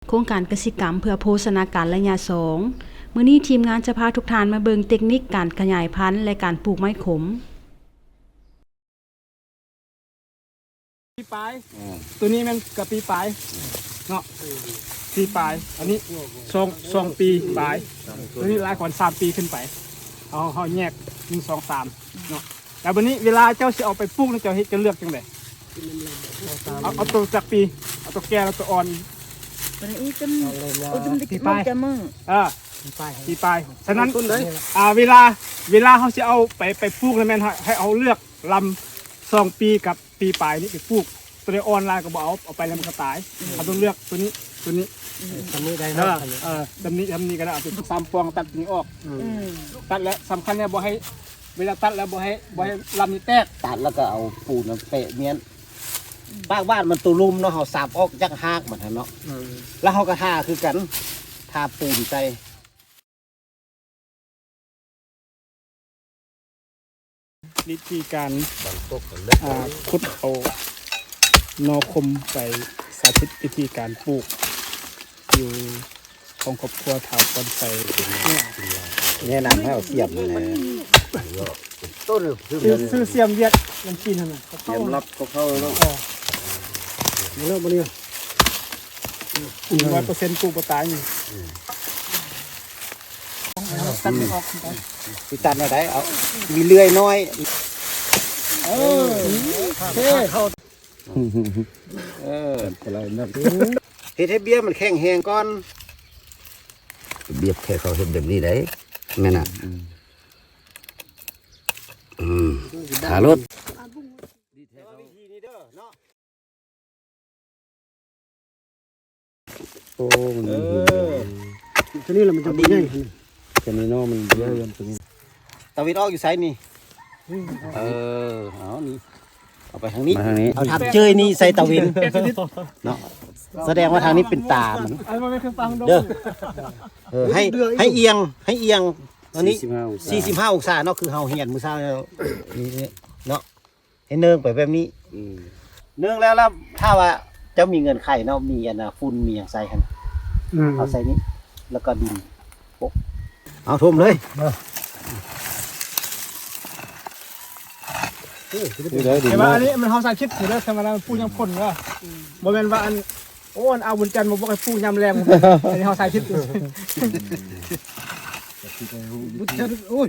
โครงการกสิกรรมเพื่อโภชนาการระยะ2มื้อนี้ทีมงานจะพาทุกท่านมาเบิ่งเทคนิคการขยายพันธุ์และการปลูกไม้ขมปีปลายตัวนี้มันกับปีปลายเนาะปีปลายอันนี้สองปีปลายตัวนี้หลายกว่า3 ปีขึ้นไปเอาแยก1 2 3เนาะแล้ววันนี้เวลาเจ้าสิเอาไปปลูกเจ้าเฮ็ดจะเลือกจังได๋เอาตัวจากปีเอาตัวแก่แล้วตัวอ่อนปีปลายปีปลายฉะนั้นเวลาเขาสิเอาไปปลูกแล้วแม่นให้เอาเลือกลำ2 ปีกับปีปลายนี่ไปปลูกตัวนี้อ่อนลายก็บ่เอาไปแล้วมันก็ตายเขาต้องเลือกตัวนี้ทำนี้ได้เนาะทำนี้ก็ได้เอาเป็น3 ปองตัดนี้ออกตัดแล้วสำคัญเนี่ยบ่ให้เวลาตัดแล้วบ่ให้ลำนี้แตกตัดแล้วก็เอาปูนเปะเมียนบ้านมันตุลุมเนาะเขาสับออกจากหากมันเนาะแล้วเขาก็ทาคือกันทาปูนใจวิธีการขุดเอานอคมไปสาธิตวิธีการปลูกอยู่ของครอบครัวถาวรใส่เนี่ยนำให้เอาเสียบเลยต้นซื้อเสียมเวียดมันกินขนาดเสียมรับเข้าเนาะเริ่มมาเนี่ย100%ปลูกปตายนี่ตัดไม่ออกที่ตัดอะไรเอามีเลื่อยน้อยอะไรนั่นเฮ็ดให้เบี้ยมันแข็งแหงก่อนเบี้ยแค่เขาเห็นแบบนี้ได้แม่น่ะถารถโอ้ตัวนี้แหละมันจะดีง่ายตัวนี้เนาะมันเยอะเกินตัวนี้ตะวิดออกอยู่ไซนี่เอานี่เอาไปทางนี้เอาทับเจยนี่ใส่ตะวินเนาะแสดงว่าทางนี้เป็นตามันเด้อให้เอียงอันนี้45 องศาเนาะคือเฮาเหียนมื้อเช้านี่เนาะให้เนื่องไปแบบนี้เนื่องแล้วถ้าว่าเจ้ามีเงินไขเนาะมีอันน่ะฝุ่นมีอย่างใส่กันเอาใส่นี้แล้วก็ดินโปะเอาทุ่มเลยแต่ว่าอันนี้มันเขาใส่คิดอยู่แล้วธรรมดาปูยำพ่นก็โมเมนต์ว่าอันโอ้เอาบุญจันทร์มาบอกให้ปูยำแรงอันนี้เขาใส่คิดอยู่บุญจันทร์โอ้ย